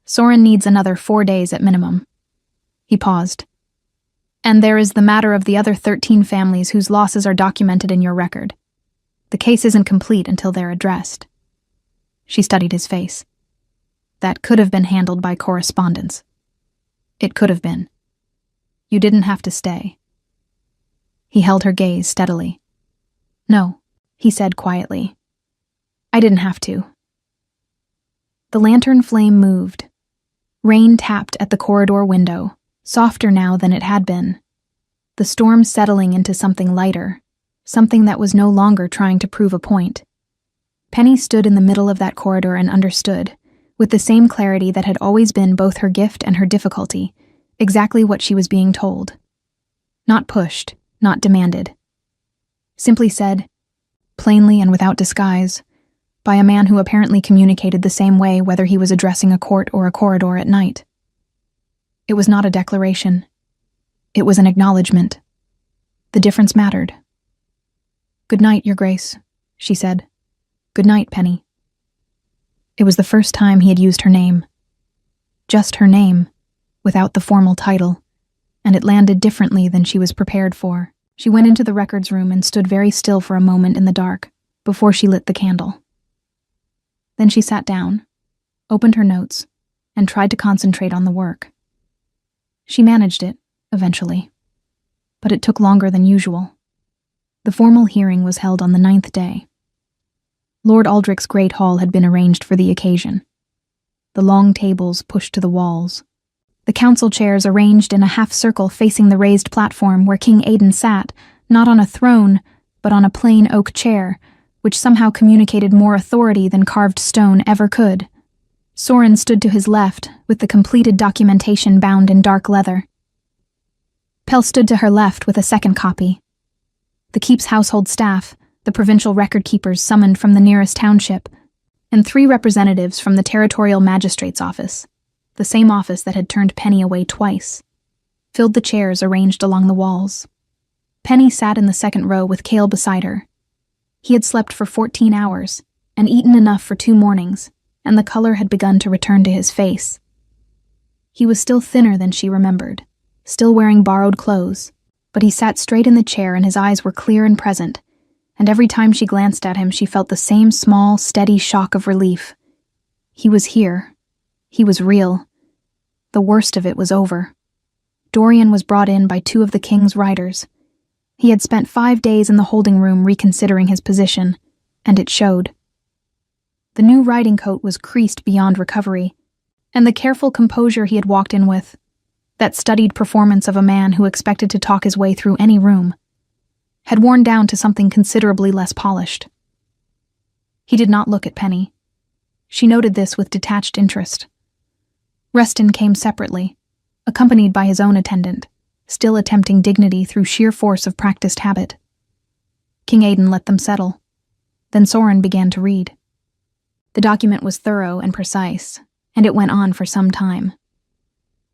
Soren needs another 4 days at minimum. He paused. And there is the matter of the other 13 families whose losses are documented in your record. The case isn't complete until they're addressed. She studied his face. That could have been handled by correspondence. It could have been. You didn't have to stay. He held her gaze steadily. No, he said quietly. I didn't have to. The lantern flame moved. Rain tapped at the corridor window, softer now than it had been. The storm settling into something lighter, something that was no longer trying to prove a point. Penny stood in the middle of that corridor and understood, with the same clarity that had always been both her gift and her difficulty, exactly what she was being told. Not pushed, not demanded. Simply said, plainly and without disguise, by a man who apparently communicated the same way whether he was addressing a court or a corridor at night. It was not a declaration. It was an acknowledgement. The difference mattered. Good night, Your Grace, she said. Good night, Penny. It was the first time he had used her name. Just her name, without the formal title, and it landed differently than she was prepared for. She went into the records room and stood very still for a moment in the dark, before she lit the candle. Then she sat down, opened her notes, and tried to concentrate on the work. She managed it, eventually, but it took longer than usual. The formal hearing was held on the 9th day. Lord Aldrich's great hall had been arranged for the occasion. The long tables pushed to the walls. The council chairs arranged in a half-circle facing the raised platform where King Aidan sat, not on a throne, but on a plain oak chair, which somehow communicated more authority than carved stone ever could. Soren stood to his left, with the completed documentation bound in dark leather. Pell stood to her left with a second copy. The keep's household staff, the provincial record keepers summoned from the nearest township, and 3 representatives from the territorial magistrate's office, the same office that had turned Penny away twice, filled the chairs arranged along the walls. Penny sat in the second row with Cale beside her. He had slept for 14 hours, and eaten enough for 2 mornings, and the color had begun to return to his face. He was still thinner than she remembered, still wearing borrowed clothes, but he sat straight in the chair and his eyes were clear and present, and every time she glanced at him she felt the same small, steady shock of relief. He was here. He was real. The worst of it was over. Dorian was brought in by 2 of the king's riders. He had spent 5 days in the holding room reconsidering his position, and it showed. The new riding coat was creased beyond recovery, and the careful composure he had walked in with, that studied performance of a man who expected to talk his way through any room, had worn down to something considerably less polished. He did not look at Penny. She noted this with detached interest. Reston came separately, accompanied by his own attendant, still attempting dignity through sheer force of practiced habit. King Aidan let them settle. Then Soren began to read. The document was thorough and precise, and it went on for some time.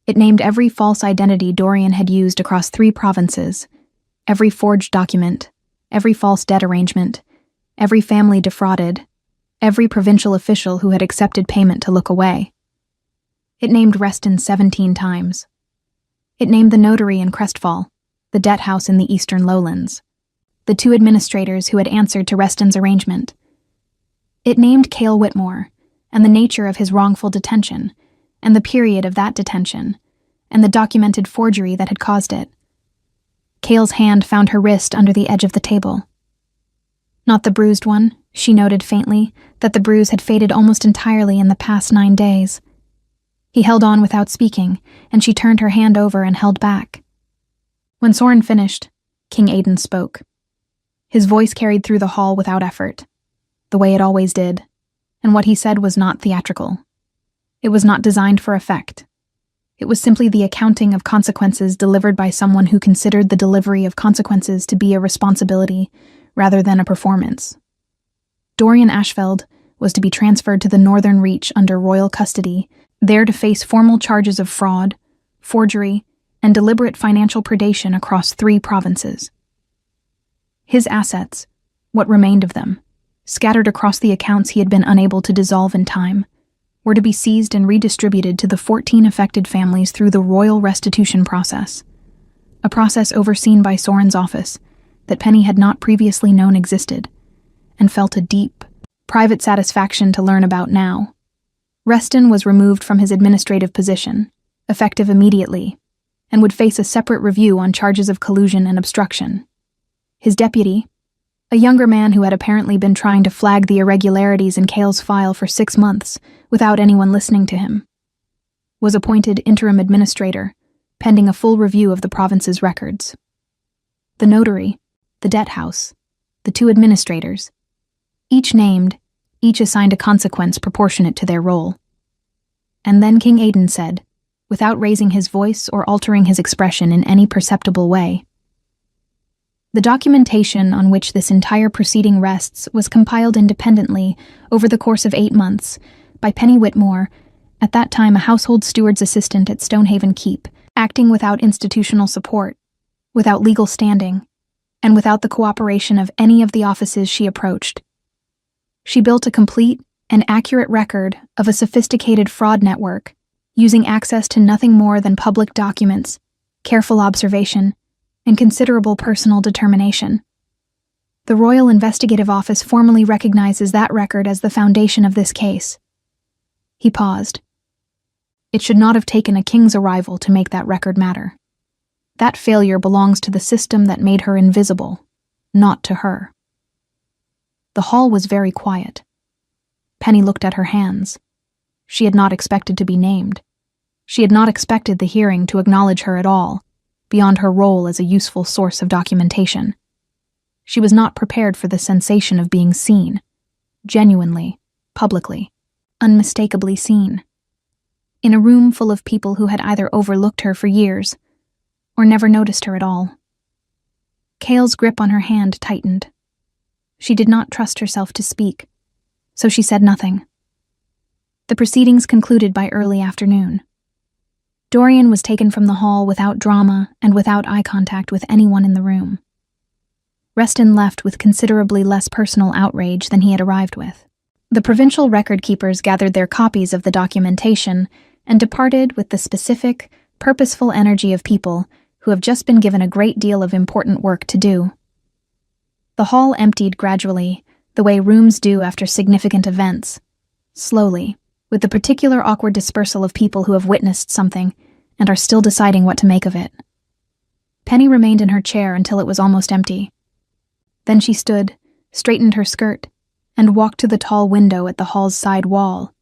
It named every false identity Dorian had used across 3 provinces, every forged document, every false debt arrangement, every family defrauded, every provincial official who had accepted payment to look away. It named Reston 17 times. It named the notary in Crestfall, the debt house in the eastern lowlands, the 2 administrators who had answered to Reston's arrangement. It named Cale Whitmore, and the nature of his wrongful detention, and the period of that detention, and the documented forgery that had caused it. Cale's hand found her wrist under the edge of the table. Not the bruised one, she noted faintly, that the bruise had faded almost entirely in the past 9 days. He held on without speaking, and she turned her hand over and held back. When Soren finished, King Aidan spoke. His voice carried through the hall without effort, the way it always did, and what he said was not theatrical. It was not designed for effect. It was simply the accounting of consequences delivered by someone who considered the delivery of consequences to be a responsibility rather than a performance. Dorian Ashfeld was to be transferred to the Northern Reach under royal custody, there to face formal charges of fraud, forgery, and deliberate financial predation across 3 provinces. His assets, what remained of them, scattered across the accounts he had been unable to dissolve in time, were to be seized and redistributed to the 14 affected families through the royal restitution process, a process overseen by Soren's office that Penny had not previously known existed, and felt a deep, private satisfaction to learn about now. Reston was removed from his administrative position, effective immediately, and would face a separate review on charges of collusion and obstruction. His deputy, a younger man who had apparently been trying to flag the irregularities in Cale's file for 6 months without anyone listening to him, was appointed interim administrator, pending a full review of the province's records. The notary, the debt house, the 2 administrators, each named, each assigned a consequence proportionate to their role. And then King Aidan said, without raising his voice or altering his expression in any perceptible way, "The documentation on which this entire proceeding rests was compiled independently over the course of 8 months by Penny Whitmore, at that time a household steward's assistant at Stonehaven Keep, acting without institutional support, without legal standing, and without the cooperation of any of the offices she approached. She built a complete and accurate record of a sophisticated fraud network, using access to nothing more than public documents, careful observation, and considerable personal determination. The Royal Investigative Office formally recognizes that record as the foundation of this case." He paused. "It should not have taken a king's arrival to make that record matter. That failure belongs to the system that made her invisible, not to her." The hall was very quiet. Penny looked at her hands. She had not expected to be named. She had not expected the hearing to acknowledge her at all, beyond her role as a useful source of documentation. She was not prepared for the sensation of being seen, genuinely, publicly, unmistakably seen, in a room full of people who had either overlooked her for years or never noticed her at all. Cale's grip on her hand tightened. She did not trust herself to speak, so she said nothing. The proceedings concluded by early afternoon. Dorian was taken from the hall without drama and without eye contact with anyone in the room. Reston left with considerably less personal outrage than he had arrived with. The provincial record keepers gathered their copies of the documentation and departed with the specific, purposeful energy of people who have just been given a great deal of important work to do. The hall emptied gradually, the way rooms do after significant events, slowly, with the particular awkward dispersal of people who have witnessed something and are still deciding what to make of it. Penny remained in her chair until it was almost empty. Then she stood, straightened her skirt, and walked to the tall window at the hall's side wall,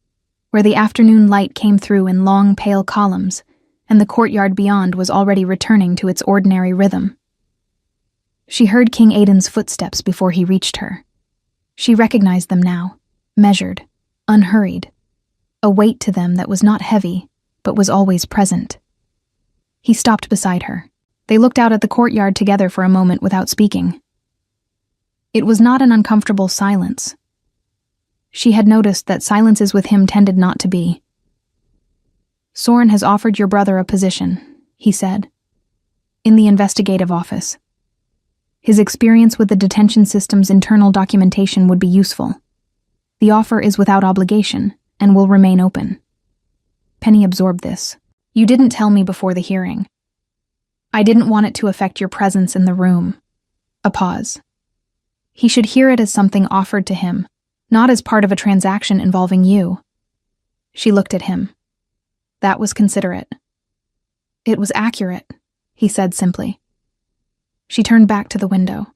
where the afternoon light came through in long, pale columns, and the courtyard beyond was already returning to its ordinary rhythm. She heard King Aidan's footsteps before he reached her. She recognized them now, measured, unhurried, a weight to them that was not heavy, but was always present. He stopped beside her. They looked out at the courtyard together for a moment without speaking. It was not an uncomfortable silence. She had noticed that silences with him tended not to be. "Soren has offered your brother a position," he said, "in the investigative office. His experience with the detention system's internal documentation would be useful. The offer is without obligation and will remain open." Penny absorbed this. "You didn't tell me before the hearing. I didn't want it to affect your presence in the room." A pause. He should hear it as something offered to him, not as part of a transaction involving you. She looked at him. That was considerate. It was accurate, he said simply. She turned back to the window.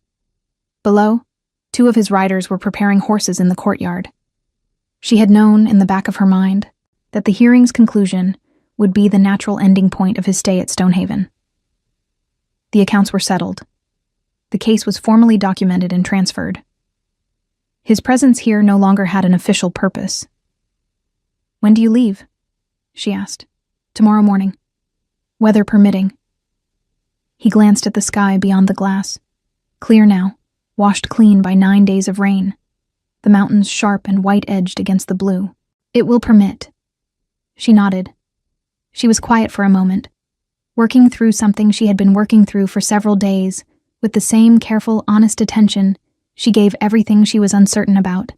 Below, 2 of his riders were preparing horses in the courtyard. She had known, in the back of her mind, that the hearing's conclusion would be the natural ending point of his stay at Stonehaven. The accounts were settled. The case was formally documented and transferred. His presence here no longer had an official purpose. "When do you leave?" she asked. "Tomorrow morning. Weather permitting." He glanced at the sky beyond the glass. Clear now, washed clean by 9 days of rain. The mountains sharp and white-edged against the blue. "It will permit." She nodded. She was quiet for a moment, working through something she had been working through for several days, with the same careful, honest attention she gave everything she was uncertain about.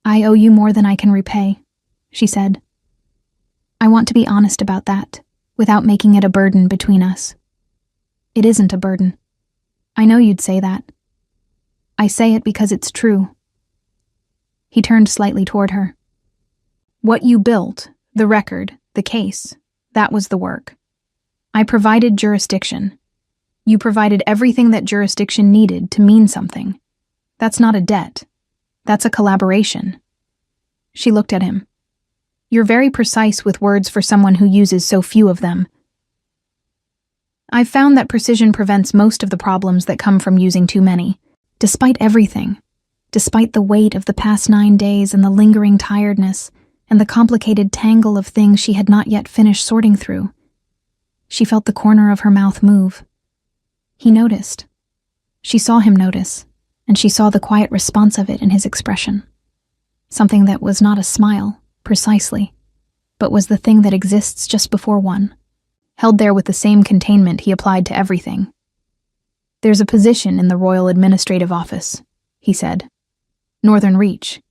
"I owe you more than I can repay," she said. "I want to be honest about that, without making it a burden between us." "It isn't a burden. I know you'd say that. I say it because it's true." He turned slightly toward her. "What you built, the record, the case, that was the work. I provided jurisdiction. You provided everything that jurisdiction needed to mean something. That's not a debt. That's a collaboration." She looked at him. "You're very precise with words for someone who uses so few of them." "I've found that precision prevents most of the problems that come from using too many. Despite everything, despite the weight of the past 9 days and the lingering tiredness and the complicated tangle of things she had not yet finished sorting through." She felt the corner of her mouth move. He noticed. She saw him notice, and she saw the quiet response of it in his expression. Something that was not a smile, precisely, but was the thing that exists just before one, held there with the same containment he applied to everything. "There's a position in the Royal Administrative Office," he said. "Northern Reach.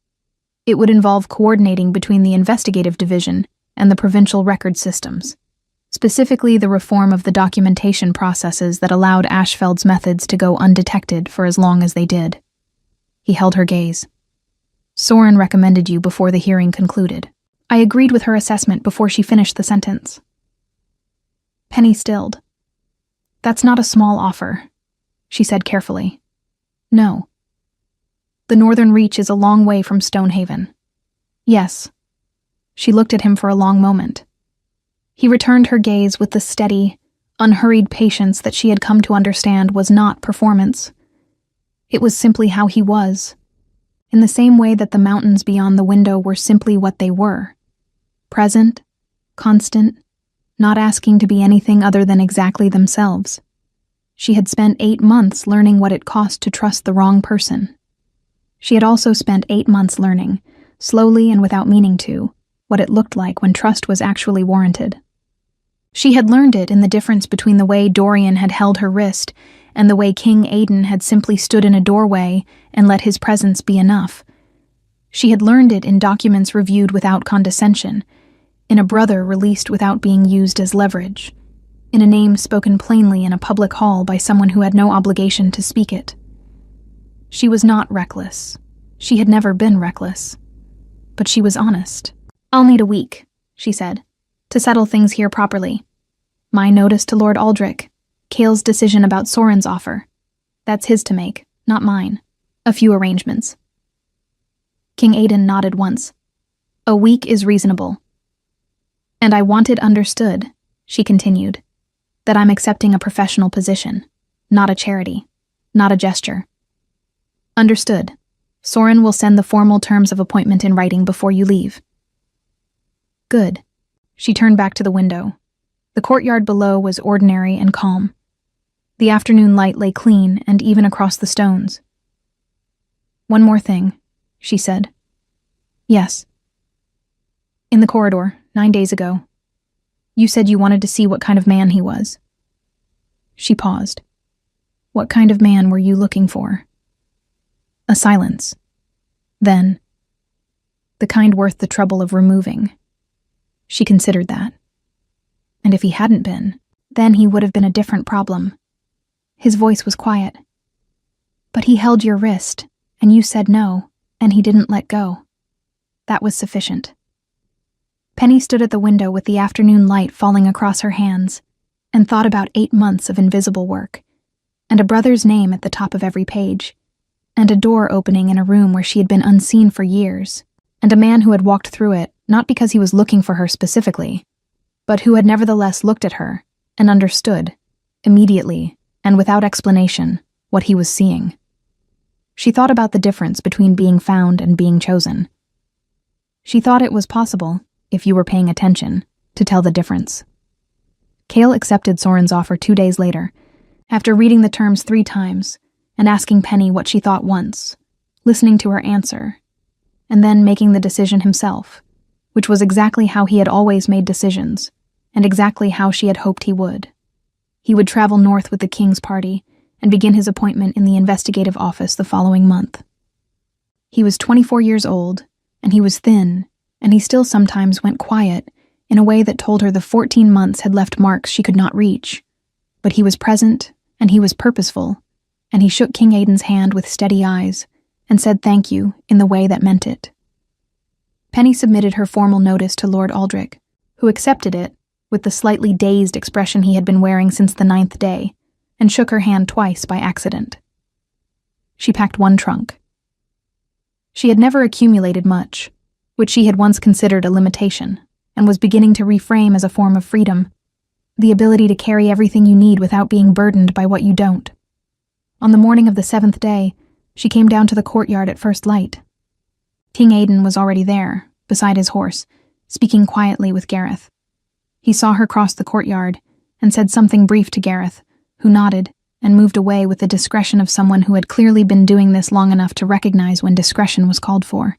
It would involve coordinating between the investigative division and the provincial record systems, specifically the reform of the documentation processes that allowed Ashfeld's methods to go undetected for as long as they did." He held her gaze. "Soren recommended you before the hearing concluded. I agreed with her assessment before she finished the sentence." Penny stilled. "That's not a small offer," she said carefully. "No. The Northern Reach is a long way from Stonehaven." "Yes." She looked at him for a long moment. He returned her gaze with the steady, unhurried patience that she had come to understand was not performance. It was simply how he was, in the same way that the mountains beyond the window were simply what they were. Present, constant, not asking to be anything other than exactly themselves. She had spent 8 months learning what it cost to trust the wrong person. She had also spent 8 months learning, slowly and without meaning to, what it looked like when trust was actually warranted. She had learned it in the difference between the way Dorian had held her wrist and the way King Aidan had simply stood in a doorway and let his presence be enough. She had learned it in documents reviewed without condescension, in a brother released without being used as leverage, in a name spoken plainly in a public hall by someone who had no obligation to speak it. She was not reckless. She had never been reckless. But she was honest. "I'll need a week," she said, "to settle things here properly. My notice to Lord Aldrich, Cale's decision about Soren's offer. That's his to make, not mine. A few arrangements." King Aidan nodded once. "A week is reasonable." "And I want it understood," she continued, "that I'm accepting a professional position, not a charity, not a gesture." "Understood. Soren will send the formal terms of appointment in writing before you leave." "Good." She turned back to the window. The courtyard below was ordinary and calm. The afternoon light lay clean and even across the stones. "One more thing," she said. "Yes." "In the corridor, 9 days ago, you said you wanted to see what kind of man he was." She paused. "What kind of man were you looking for?" A silence. Then, "The kind worth the trouble of removing." She considered that. And if he hadn't been, then he would have been a different problem. His voice was quiet. "But he held your wrist, and you said no, and he didn't let go. That was sufficient." Penny stood at the window with the afternoon light falling across her hands and thought about 8 months of invisible work, and a brother's name at the top of every page, and a door opening in a room where she had been unseen for years, and a man who had walked through it not because he was looking for her specifically, but who had nevertheless looked at her and understood, immediately and without explanation, what he was seeing. She thought about the difference between being found and being chosen. She thought it was possible, if you were paying attention, to tell the difference. Kale accepted Soren's offer 2 days later, after reading the terms 3 times and asking Penny what she thought once, listening to her answer, and then making the decision himself, which was exactly how he had always made decisions, and exactly how she had hoped he would. He would travel north with the King's party and begin his appointment in the investigative office the following month. He was 24 years old, and he was thin, and he still sometimes went quiet in a way that told her the 14 months had left marks she could not reach. But he was present, and he was purposeful, and he shook King Aiden's hand with steady eyes and said thank you in the way that meant it. Penny submitted her formal notice to Lord Aldrich, who accepted it with the slightly dazed expression he had been wearing since the 9th day, and shook her hand twice by accident. She packed 1 trunk. She had never accumulated much, which she had once considered a limitation, and was beginning to reframe as a form of freedom, the ability to carry everything you need without being burdened by what you don't. On the morning of the 7th day, she came down to the courtyard at first light. King Aiden was already there, beside his horse, speaking quietly with Gareth. He saw her cross the courtyard and said something brief to Gareth, who nodded and moved away with the discretion of someone who had clearly been doing this long enough to recognize when discretion was called for.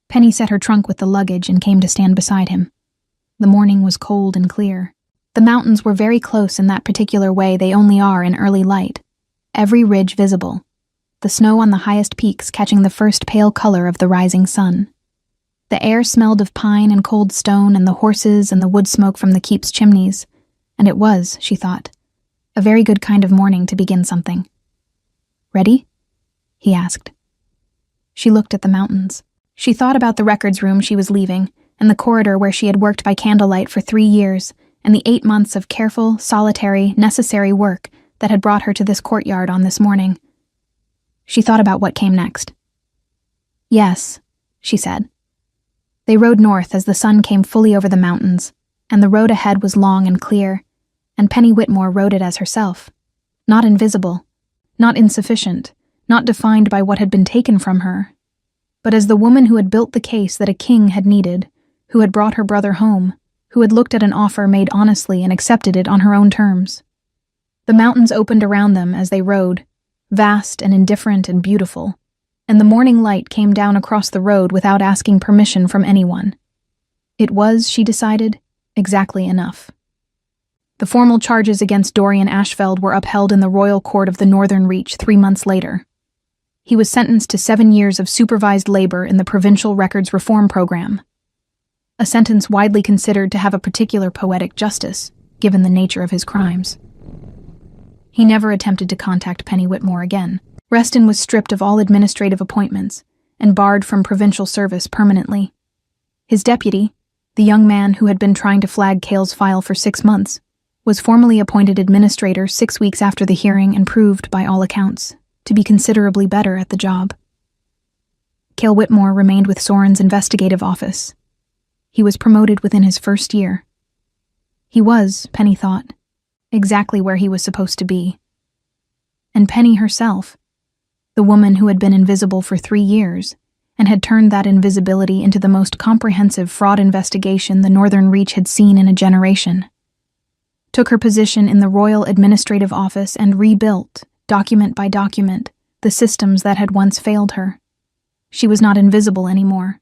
Penny set her trunk with the luggage and came to stand beside him. The morning was cold and clear. The mountains were very close in that particular way they only are in early light, every ridge visible, the snow on the highest peaks catching the first pale color of the rising sun. The air smelled of pine and cold stone and the horses and the wood smoke from the keep's chimneys, and it was, she thought, a very good kind of morning to begin something. "Ready?" he asked. She looked at the mountains. She thought about the records room she was leaving, and the corridor where she had worked by candlelight for 3 years, and the 8 months of careful, solitary, necessary work that had brought her to this courtyard on this morning. She thought about what came next. "Yes," she said. They rode north as the sun came fully over the mountains, and the road ahead was long and clear, and Penny Whitmore rode it as herself, not invisible, not insufficient, not defined by what had been taken from her, but as the woman who had built the case that a king had needed, who had brought her brother home, who had looked at an offer made honestly and accepted it on her own terms. The mountains opened around them as they rode, vast and indifferent and beautiful, and the morning light came down across the road without asking permission from anyone. It was, she decided, exactly enough. The formal charges against Dorian Ashfeld were upheld in the Royal Court of the Northern Reach 3 months later. He was sentenced to 7 years of supervised labor in the Provincial Records Reform Program, a sentence widely considered to have a particular poetic justice, given the nature of his crimes. He never attempted to contact Penny Whitmore again. Reston was stripped of all administrative appointments and barred from provincial service permanently. His deputy, the young man who had been trying to flag Kale's file for 6 months, was formally appointed administrator 6 weeks after the hearing and proved, by all accounts, to be considerably better at the job. Kale Whitmore remained with Soren's investigative office. He was promoted within his first year. He was, Penny thought, exactly where he was supposed to be. And Penny herself, the woman who had been invisible for 3 years and had turned that invisibility into the most comprehensive fraud investigation the Northern Reach had seen in a generation, took her position in the Royal Administrative Office and rebuilt, document by document, the systems that had once failed her. She was not invisible anymore.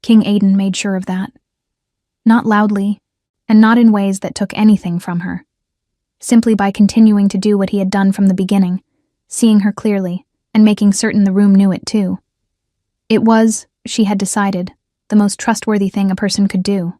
King Aiden made sure of that. Not loudly, and not in ways that took anything from her. Simply by continuing to do what he had done from the beginning, seeing her clearly, and making certain the room knew it too. It was, she had decided, the most trustworthy thing a person could do.